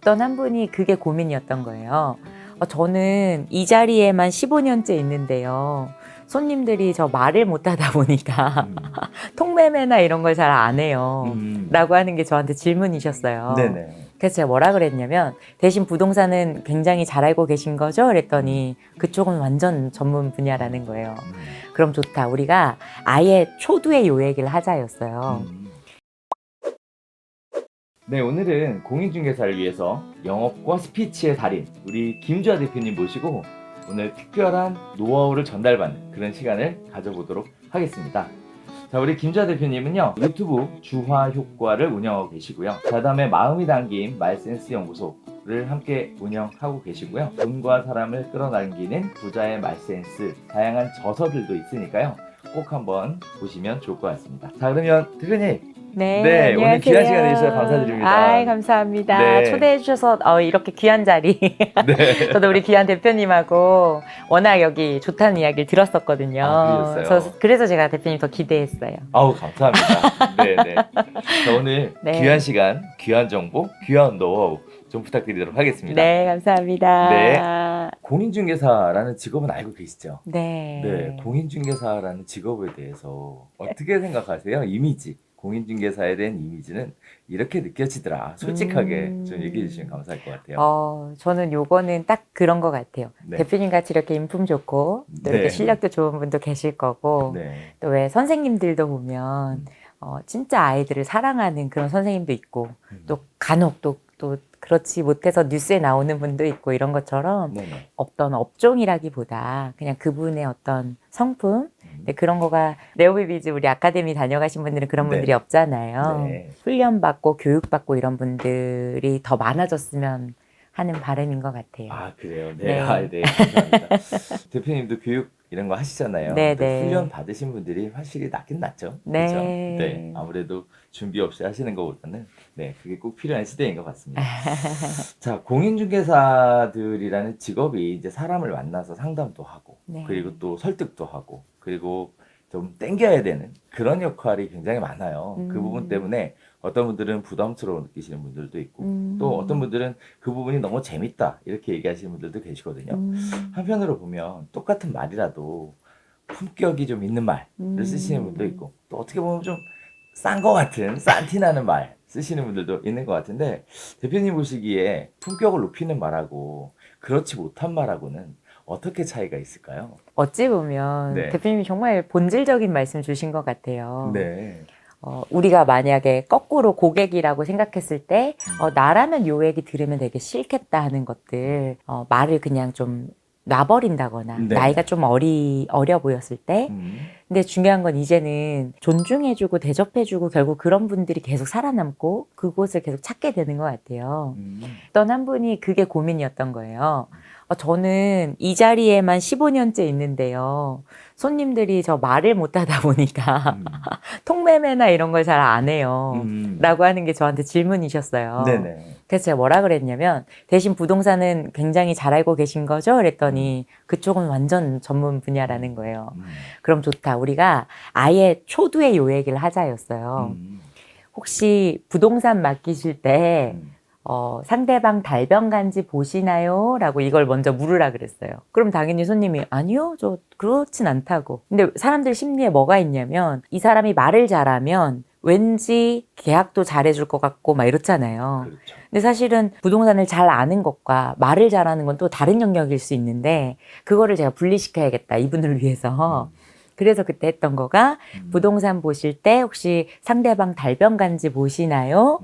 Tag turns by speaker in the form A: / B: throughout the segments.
A: 어떤 한 분이 그게 고민이었던 거예요. 저는 이 자리에만 15년째 있는데요. 손님들이 저 말을 못하다 보니까 통매매나 이런 걸 잘 안 해요. 라고 하는 게 저한테 질문이셨어요.
B: 네네.
A: 그래서 제가 뭐라 그랬냐면 대신 부동산은 굉장히 잘 알고 계신 거죠? 그랬더니 그쪽은 완전 전문 분야라는 거예요. 그럼 좋다. 우리가 아예 초두의 요 얘기를 하자였어요.
B: 네, 오늘은 공인중개사를 위해서 영업과 스피치의 달인 우리 김주하 대표님 모시고 오늘 특별한 노하우를 전달받는 그런 시간을 가져보도록 하겠습니다. 자, 우리 김주하 대표님은요, 유튜브 주화 효과를 운영하고 계시고요. 그 다음에 마음이 담긴 말센스 연구소를 함께 운영하고 계시고요. 돈과 사람을 끌어당기는 부자의 말센스, 다양한 저서들도 있으니까요. 꼭 한번 보시면 좋을 것 같습니다. 자, 그러면 대표님,
A: 네,
B: 오늘 귀한 시간 내주셔서 감사드립니다.
A: 아이, 감사합니다.
B: 네.
A: 초대해 주셔서 이렇게 귀한 자리.
B: 네.
A: 저도 우리 귀한 대표님하고 워낙 여기 좋다는 이야기를 들었었거든요.
B: 아, 그러셨어요?
A: 그래서 제가 대표님 더 기대했어요.
B: 아우, 감사합니다. 네네. 자, 오늘
A: 네.
B: 귀한 시간, 귀한 정보, 귀한 노하우 좀 부탁드리도록 하겠습니다.
A: 네, 감사합니다.
B: 네. 공인중개사라는 직업은 알고 계시죠?
A: 네.
B: 네. 공인중개사라는 직업에 대해서 어떻게 생각하세요? 이미지. 공인중개사에 대한 이미지는 이렇게 느껴지더라. 솔직하게 좀 얘기해 주시면 감사할 것 같아요.
A: 저는 요거는 딱 그런 것 같아요.
B: 네.
A: 대표님 같이 이렇게 인품 좋고 또
B: 네.
A: 이렇게 실력도 좋은 분도 계실 거고
B: 네.
A: 또 왜 선생님들도 보면 진짜 아이들을 사랑하는 그런 선생님도 있고 또 간혹 또 그렇지 못해서 뉴스에 나오는 분도 있고 이런 것처럼
B: 네네.
A: 어떤 업종이라기보다 그냥 그분의 어떤 성품 근데 그런 거가 네오비비즈 우리 아카데미 다녀가신 분들은 그런 분들이
B: 네.
A: 없잖아요.
B: 네.
A: 훈련받고 교육받고 이런 분들이 더 많아졌으면 하는 바람인 것 같아요.
B: 아, 그래요? 네.
A: 네.
B: 아, 네. 감사합니다. 대표님도 교육 이런 거 하시잖아요.
A: 네,
B: 근데
A: 네.
B: 훈련 받으신 분들이 확실히 낫긴 낫죠.
A: 네.
B: 그렇죠? 네. 아무래도 준비 없이 하시는 것보다는 네, 그게 꼭 필요한 시대인 것 같습니다. 자, 공인중개사들이라는 직업이 이제 사람을 만나서 상담도 하고
A: 네.
B: 그리고 또 설득도 하고 그리고 좀 땡겨야 되는 그런 역할이 굉장히 많아요. 그 부분 때문에 어떤 분들은 부담스러워 느끼시는 분들도 있고 또 어떤 분들은 그 부분이 너무 재밌다 이렇게 얘기하시는 분들도 계시거든요. 한편으로 보면 똑같은 말이라도 품격이 좀 있는 말을 쓰시는 분도 있고 또 어떻게 보면 좀 싼 거 같은 싼티 나는 말 쓰시는 분들도 있는 것 같은데 대표님 보시기에 품격을 높이는 말하고 그렇지 못한 말하고는 어떻게 차이가 있을까요?
A: 어찌 보면
B: 네.
A: 대표님이 정말 본질적인 말씀 주신 것 같아요.
B: 네.
A: 우리가 만약에 거꾸로 고객이라고 생각했을 때 나라면 요 얘기 들으면 되게 싫겠다 하는 것들 말을 그냥 좀 놔버린다거나
B: 네.
A: 나이가 좀 어려 보였을 때 근데 중요한 건 이제는 존중해주고 대접해주고 결국 그런 분들이 계속 살아남고 그곳을 계속 찾게 되는 것 같아요. 어떤 한 분이 그게 고민이었던 거예요. 저는 이 자리에만 15년째 있는데요. 손님들이 저 말을 못하다 보니까 통매매나 이런 걸 잘 안 해요. 라고 하는 게 저한테 질문이셨어요.
B: 네네.
A: 그래서 제가 뭐라 그랬냐면 대신 부동산은 굉장히 잘 알고 계신 거죠? 그랬더니 그쪽은 완전 전문 분야라는 거예요. 그럼 좋다. 우리가 아예 초두의 요 얘기를 하자였어요. 혹시 부동산 맡기실 때 상대방 달병간지 보시나요? 라고 이걸 먼저 물으라 그랬어요. 그럼 당연히 손님이 아니요, 저 그렇진 않다고. 근데 사람들 심리에 뭐가 있냐면 이 사람이 말을 잘하면 왠지 계약도 잘해줄 것 같고 막 이렇잖아요.
B: 그렇죠.
A: 근데 사실은 부동산을 잘 아는 것과 말을 잘하는 건 또 다른 영역일 수 있는데 그거를 제가 분리시켜야겠다 이분을 위해서. 그래서 그때 했던 거가 부동산 보실 때 혹시 상대방 달병간지 보시나요?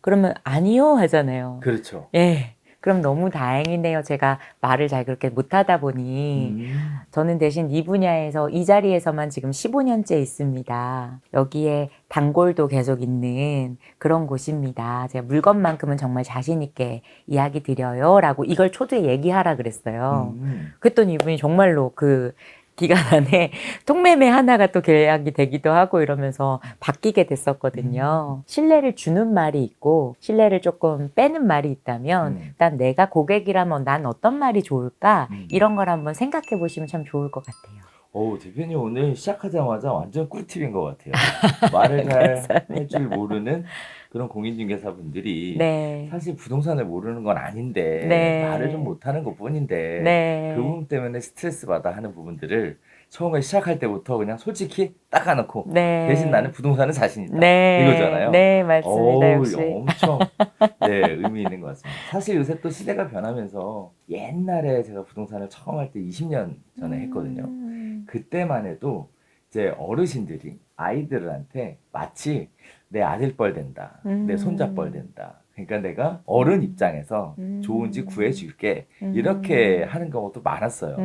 A: 그러면 아니요 하잖아요.
B: 그렇죠.
A: 예. 그럼 너무 다행이네요. 제가 말을 잘 그렇게 못하다 보니 저는 대신 이 분야에서 이 자리에서만 지금 15년째 있습니다. 여기에 단골도 계속 있는 그런 곳입니다. 제가 물건만큼은 정말 자신 있게 이야기 드려요. 라고 이걸 초두에 얘기하라 그랬어요. 그랬더니 이분이 정말로 그 기간 안에 통매매 하나가 또 계약이 되기도 하고 이러면서 바뀌게 됐었거든요. 신뢰를 주는 말이 있고 신뢰를 조금 빼는 말이 있다면 일단 내가 고객이라면 난 어떤 말이 좋을까 이런 걸 한번 생각해 보시면 참 좋을 것 같아요.
B: 대표님 오늘 시작하자마자 완전 꿀팁인 것 같아요. 말을 잘 할 줄 모르는 그런 공인중개사분들이
A: 네.
B: 사실 부동산을 모르는 건 아닌데 말을 좀
A: 네.
B: 못하는 것뿐인데 그
A: 네.
B: 부분 때문에 스트레스 받아 하는 부분들을 처음에 시작할 때부터 그냥 솔직히 닦아놓고 대신 나는
A: 네.
B: 부동산은 자신 있다
A: 네.
B: 이거잖아요.
A: 네, 맞습니다.
B: 어우,
A: 역시.
B: 엄청 의미 있는 것 같습니다. 사실 요새 또 시대가 변하면서 옛날에 제가 부동산을 처음 할 때 20년 전에 했거든요. 그때만 해도 이제 어르신들이 아이들한테 마치 내 아들 뻘 된다, 내 손자 뻘
A: 음.
B: 된다. 그러니까 내가 어른 입장에서 좋은 집 구해줄게 이렇게 하는 경우도 많았어요.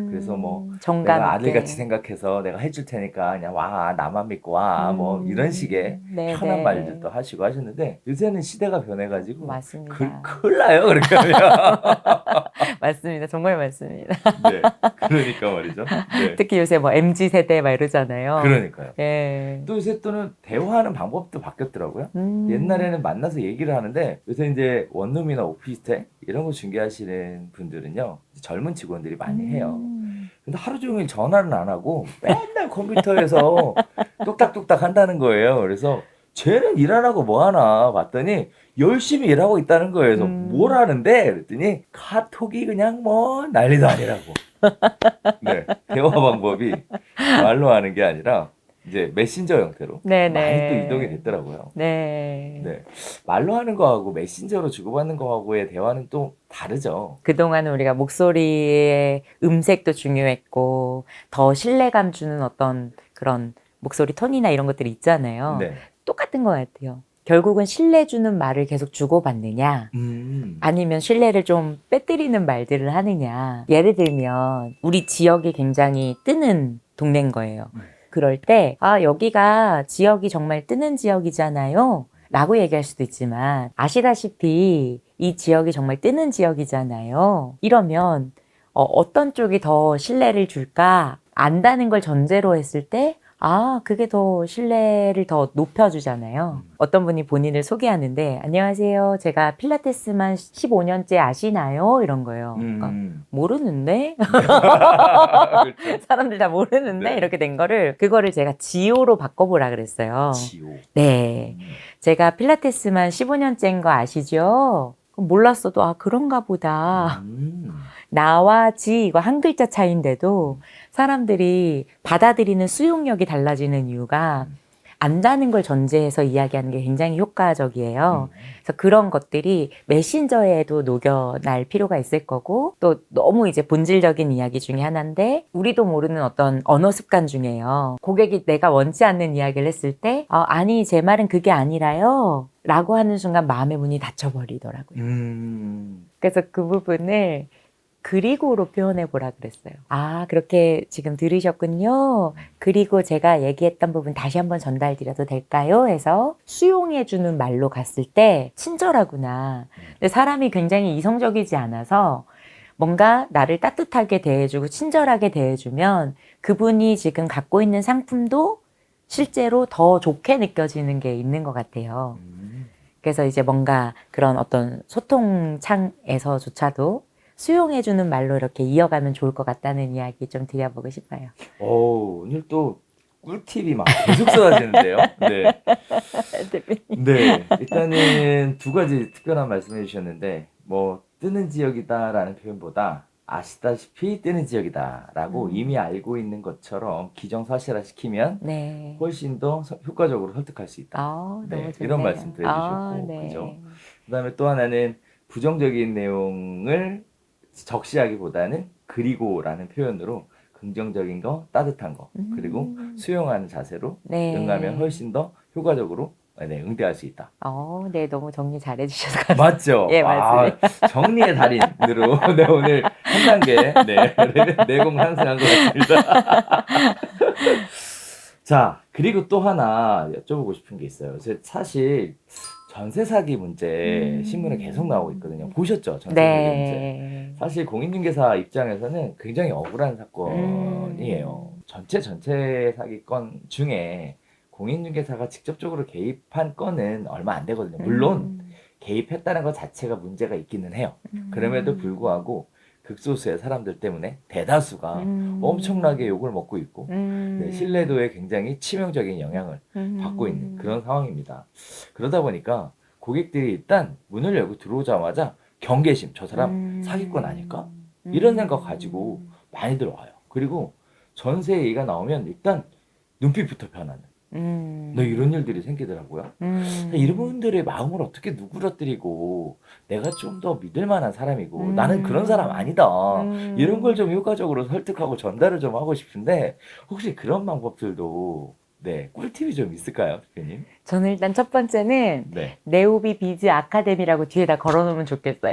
B: 그래서 뭐
A: 정감
B: 내가 아들같이
A: 있게.
B: 생각해서 내가 해줄 테니까 그냥 와 나만 믿고 와 뭐 이런 식의 편한
A: 네네.
B: 말들도 하시고 하셨는데 요새는 시대가 변해가지고
A: 맞습니다.
B: 큰일 나요 그렇게 하면.
A: 맞습니다. 정말 맞습니다.
B: 네, 그러니까 말이죠. 네,
A: 특히 요새 뭐 MZ 세대 막 이러잖아요.
B: 그러니까요.
A: 예.
B: 또 요새 또는 대화하는 방법도 바뀌었더라고요.
A: 음.
B: 옛날에는 만나서 얘기를 하는데 요새 이제 원룸이나 오피스텔 이런 거 중개하시는 분들은요 젊은 직원들이 많이 해요.
A: 음.
B: 근데 하루 종일 전화는 안 하고 맨날 컴퓨터에서 뚝딱뚝딱 한다는 거예요. 그래서 쟤는 일 안 하고 뭐 하나 봤더니 열심히 일하고 있다는 거예요. 그래서 뭘
A: 음.
B: 하는데 그랬더니 카톡이 그냥 뭐 난리도 아니라고. 네, 대화 방법이 말로 하는 게 아니라 이제 메신저 형태로 많이 또 이동이
A: 네네.
B: 됐더라고요.
A: 네.
B: 네, 말로 하는 거하고 메신저로 주고받는 거하고의 대화는 또 다르죠.
A: 그동안 우리가 목소리의 음색도 중요했고, 더 신뢰감 주는 어떤 그런 목소리 톤이나 이런 것들이 있잖아요.
B: 네.
A: 똑같은 것 같아요. 결국은 신뢰 주는 말을 계속 주고받느냐, 아니면 신뢰를 좀 빼뜨리는 말들을 하느냐. 예를 들면, 우리 지역이 굉장히 뜨는 동네인 거예요. 그럴 때, 아, 여기가 지역이 정말 뜨는 지역이잖아요. 라고 얘기할 수도 있지만, 아시다시피 이 지역이 정말 뜨는 지역이잖아요. 이러면, 어떤 쪽이 더 신뢰를 줄까? 안다는 걸 전제로 했을 때, 아, 그게 더 신뢰를 더 높여주잖아요. 어떤 분이 본인을 소개하는데, 안녕하세요. 제가 필라테스만 15년째 아시나요? 이런 거예요. 그러니까 모르는데?
B: 그렇죠.
A: 사람들 다 모르는데?
B: 네.
A: 이렇게 된 거를, 그거를 제가 지오로 바꿔보라 그랬어요.
B: 지오.
A: 네. 제가 필라테스만 15년째인 거 아시죠? 그럼 몰랐어도, 아, 그런가 보다. 나와 지, 이거 한 글자 차이인데도 사람들이 받아들이는 수용력이 달라지는 이유가 안다는 걸 전제해서 이야기하는 게 굉장히 효과적이에요. 그래서 그런 것들이 메신저에도 녹여날 필요가 있을 거고, 또 너무 이제 본질적인 이야기 중에 하나인데, 우리도 모르는 어떤 언어 습관 중에요. 고객이 내가 원치 않는 이야기를 했을 때, 아니, 제 말은 그게 아니라요. 라고 하는 순간 마음의 문이 닫혀버리더라고요. 그래서 그 부분을 그리고로 표현해 보라 그랬어요. 아, 그렇게 지금 들으셨군요. 그리고 제가 얘기했던 부분 다시 한번 전달드려도 될까요? 해서 수용해 주는 말로 갔을 때 친절하구나. 근데 사람이 굉장히 이성적이지 않아서 뭔가 나를 따뜻하게 대해주고 친절하게 대해주면 그분이 지금 갖고 있는 상품도 실제로 더 좋게 느껴지는 게 있는 것 같아요. 그래서 이제 뭔가 그런 어떤 소통창에서조차도 수용해주는 말로 이렇게 이어가면 좋을 것 같다는 이야기 좀 드려보고 싶어요.
B: 오늘 또 꿀팁이 막 계속 쏟아지는데요. 네. 네. 일단은 두 가지 특별한 말씀해 주셨는데, 뭐, 뜨는 지역이다라는 표현보다 아시다시피 뜨는 지역이다라고 이미 알고 있는 것처럼 기정사실화 시키면
A: 네.
B: 훨씬 더 효과적으로 설득할 수 있다.
A: 너무
B: 네.
A: 좋네요.
B: 이런 말씀도 해주셨고,
A: 네.
B: 그죠? 그 다음에 또 하나는 부정적인 내용을 적시하기보다는 그리고라는 표현으로 긍정적인 거, 따뜻한 거, 그리고 수용하는 자세로
A: 네.
B: 응하면 훨씬 더 효과적으로 응대할 수 있다.
A: 네, 너무 정리 잘 해주셔서 감사합니다.
B: 맞죠?
A: 예, 맞습니다.
B: 정리의 달인으로 네, 오늘 한 단계 내공 상승한 것 같습니다. 자, 그리고 또 하나 여쭤보고 싶은 게 있어요. 사실 전세 사기 문제 신문에 계속 나오고 있거든요. 보셨죠? 전세 사기 문제.
A: 네.
B: 사실 공인중개사 입장에서는 굉장히 억울한 사건이에요. 전체 사기건 중에 공인중개사가 직접적으로 개입한 건은 얼마 안 되거든요. 물론 개입했다는 것 자체가 문제가 있기는 해요. 그럼에도 불구하고 극소수의 사람들 때문에 대다수가 엄청나게 욕을 먹고 있고 네, 신뢰도에 굉장히 치명적인 영향을 받고 있는 그런 상황입니다. 그러다 보니까 고객들이 일단 문을 열고 들어오자마자 경계심, 저 사람 사기꾼 아닐까? 이런 생각 가지고 많이들 와요. 그리고 전세 얘기가 나오면 일단 눈빛부터 변하는 네, 이런 일들이 생기더라고요. 이런 분들의 마음을 어떻게 누그러뜨리고 내가 좀 더 믿을 만한 사람이고 나는 그런 사람 아니다. 이런 걸 좀 효과적으로 설득하고 전달을 좀 하고 싶은데 혹시 그런 방법들도 네, 꿀팁이 좀 있을까요, 대표님?
A: 저는 일단 첫 번째는
B: 네.
A: 네오비 비즈 아카데미라고 뒤에다 걸어놓으면 좋겠어요.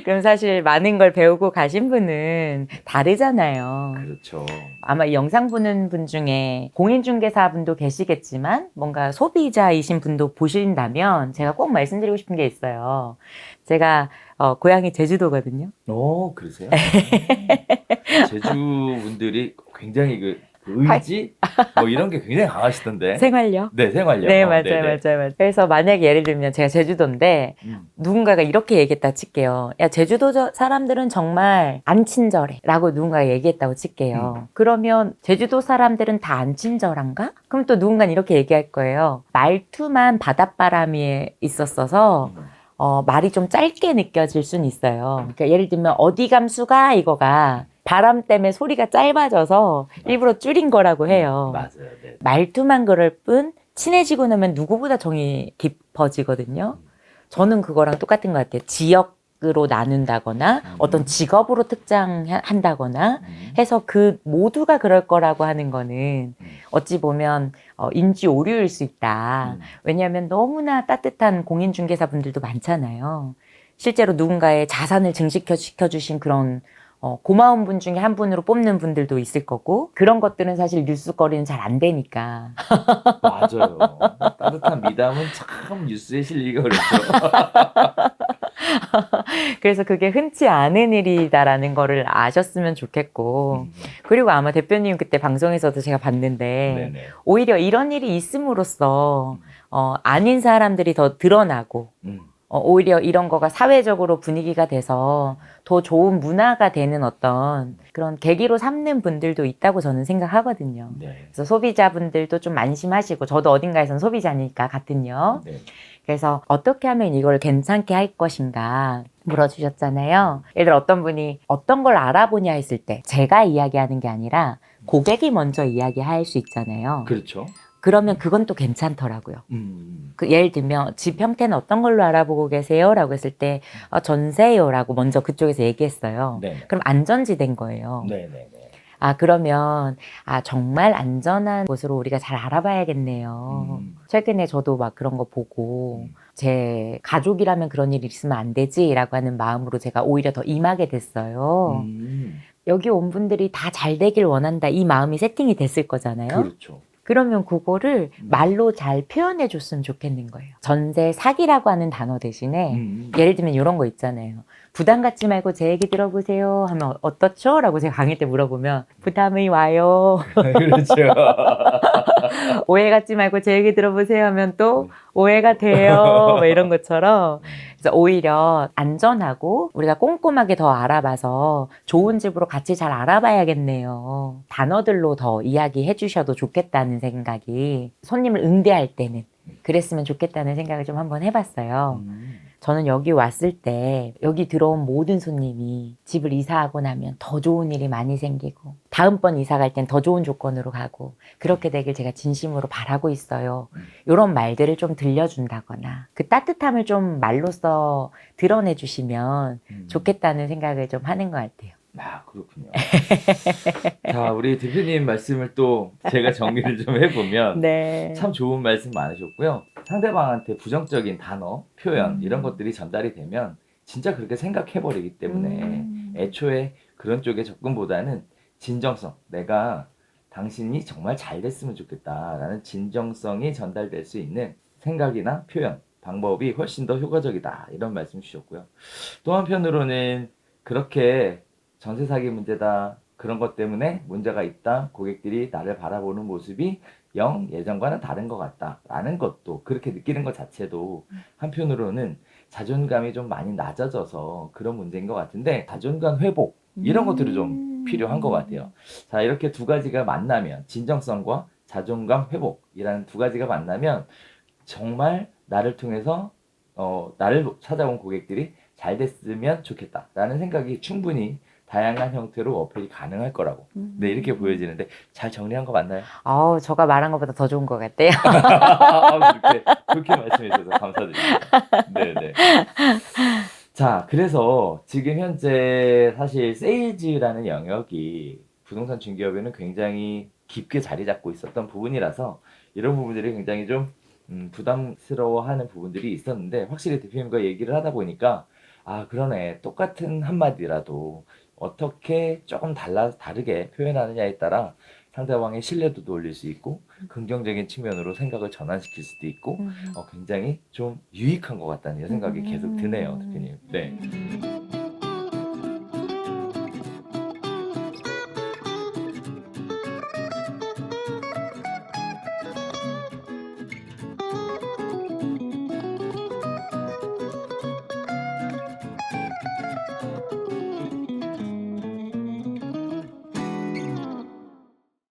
A: 그럼 사실 많은 걸 배우고 가신 분은 다르잖아요.
B: 그렇죠.
A: 아마 이 영상 보는 분 중에 공인중개사 분도 계시겠지만 뭔가 소비자이신 분도 보신다면 제가 꼭 말씀드리고 싶은 게 있어요. 제가 고향이 제주도거든요.
B: 그러세요? 제주 분들이 굉장히 그 의지 뭐 이런 게 굉장히 강하시던데.
A: 생활력.
B: 네, 생활력.
A: 네, 맞아요,
B: 네네.
A: 맞아요. 그래서 만약에 예를 들면 제가 제주도인데 누군가가 이렇게 얘기했다 칠게요. 야, 제주도 사람들은 정말 안 친절해. 라고 누군가가 얘기했다고 칠게요. 그러면 제주도 사람들은 다 안 친절한가? 그럼 또 누군가는 이렇게 얘기할 거예요. 말투만 바닷바람이 있었어서 말이 좀 짧게 느껴질 수는 있어요. 그러니까 예를 들면 어디 감수가 이거가 바람 때문에 소리가 짧아져서 일부러 줄인 거라고 해요.
B: 맞아요. 네.
A: 말투만 그럴 뿐 친해지고 나면 누구보다 정이 깊어지거든요. 저는 그거랑 똑같은 것 같아요. 지역으로 나눈다거나 어떤 직업으로 특장한다거나 해서 그 모두가 그럴 거라고 하는 거는 어찌 보면 인지 오류일 수 있다. 왜냐하면 너무나 따뜻한 공인중개사분들도 많잖아요. 실제로 누군가의 자산을 증식시켜주신 그런 고마운 분 중에 한 분으로 뽑는 분들도 있을 거고 그런 것들은 사실 뉴스거리는 잘 안 되니까.
B: 맞아요. 따뜻한 미담은 참 뉴스에 실리기가 어렵죠.
A: 그래서 그게 흔치 않은 일이다라는 거를 아셨으면 좋겠고 그리고 아마 대표님 그때 방송에서도 제가 봤는데
B: 네네.
A: 오히려 이런 일이 있음으로써 아닌 사람들이 더 드러나고 오히려 이런 거가 사회적으로 분위기가 돼서 더 좋은 문화가 되는 어떤 그런 계기로 삼는 분들도 있다고 저는 생각하거든요.
B: 네.
A: 그래서 소비자분들도 좀 안심하시고 저도 어딘가에선 소비자니까 같은요.
B: 네.
A: 그래서 어떻게 하면 이걸 괜찮게 할 것인가 물어주셨잖아요. 예를 들어 어떤 분이 어떤 걸 알아보냐 했을 때 제가 이야기하는 게 아니라 고객이 먼저 이야기할 수 있잖아요.
B: 그렇죠.
A: 그러면 그건 또 괜찮더라고요. 예를 들면 집 형태는 어떤 걸로 알아보고 계세요? 라고 했을 때 전세요 라고 먼저 그쪽에서 얘기했어요.
B: 네.
A: 그럼 안전지대인 거예요.
B: 네네네.
A: 그러면 정말 안전한 곳으로 우리가 잘 알아봐야겠네요. 최근에 저도 막 그런 거 보고 제 가족이라면 그런 일이 있으면 안 되지라고 하는 마음으로 제가 오히려 더 임하게 됐어요. 여기 온 분들이 다 잘 되길 원한다 이 마음이 세팅이 됐을 거잖아요.
B: 그렇죠.
A: 그러면 그거를 말로 잘 표현해 줬으면 좋겠는 거예요. 전세 사기라고 하는 단어 대신에 예를 들면 이런 거 있잖아요. 부담 갖지 말고 제 얘기 들어보세요 하면 어떻죠? 라고 제가 강의 때 물어보면 부담이 와요.
B: 그렇죠.
A: 오해 갖지 말고 제 얘기 들어보세요 하면 또 오해가 돼요. 뭐 이런 것처럼. 그래서 오히려 안전하고 우리가 꼼꼼하게 더 알아봐서 좋은 집으로 같이 잘 알아봐야겠네요. 단어들로 더 이야기해 주셔도 좋겠다는 생각이 손님을 응대할 때는 그랬으면 좋겠다는 생각을 좀 한번 해봤어요. 저는 여기 왔을 때 여기 들어온 모든 손님이 집을 이사하고 나면 더 좋은 일이 많이 생기고 다음번 이사 갈 땐 더 좋은 조건으로 가고 그렇게 되길 제가 진심으로 바라고 있어요. 이런 말들을 좀 들려준다거나 그 따뜻함을 좀 말로써 드러내 주시면 좋겠다는 생각을 좀 하는 것 같아요.
B: 그렇군요. 자, 우리 대표님 말씀을 또 제가 정리를 좀 해보면
A: 네.
B: 참 좋은 말씀 많으셨고요. 상대방한테 부정적인 단어, 표현 이런 것들이 전달이 되면 진짜 그렇게 생각해버리기 때문에 애초에 그런 쪽에 접근보다는 진정성, 내가 당신이 정말 잘 됐으면 좋겠다라는 진정성이 전달될 수 있는 생각이나 표현, 방법이 훨씬 더 효과적이다 이런 말씀 주셨고요. 또 한편으로는 그렇게 전세 사기 문제다. 그런 것 때문에 문제가 있다. 고객들이 나를 바라보는 모습이 영 예전과는 다른 것 같다. 라는 것도 그렇게 느끼는 것 자체도 한편으로는 자존감이 좀 많이 낮아져서 그런 문제인 것 같은데 자존감 회복 이런 것들이 좀 필요한 것 같아요. 자, 이렇게 두 가지가 만나면 진정성과 자존감 회복이라는 두 가지가 만나면 정말 나를 통해서 나를 찾아온 고객들이 잘 됐으면 좋겠다라는 생각이 충분히 다양한 형태로 어필이 가능할 거라고 네, 이렇게 보여지는데 잘 정리한 거 맞나요?
A: 저가 말한 것보다 더 좋은 것 같아요.
B: 그렇게 말씀해 주셔서 감사드립니다. 네네. 자, 그래서 지금 현재 사실 세일즈라는 영역이 부동산 중개업에는 굉장히 깊게 자리 잡고 있었던 부분이라서 이런 부분들이 굉장히 좀 부담스러워하는 부분들이 있었는데 확실히 대표님과 얘기를 하다 보니까 아, 그러네. 똑같은 한마디라도 어떻게 조금 다르게 표현하느냐에 따라 상대방의 신뢰도도 올릴 수 있고 긍정적인 측면으로 생각을 전환시킬 수도 있고 굉장히 좀 유익한 것 같다는 생각이 계속 드네요, 대표님. 네.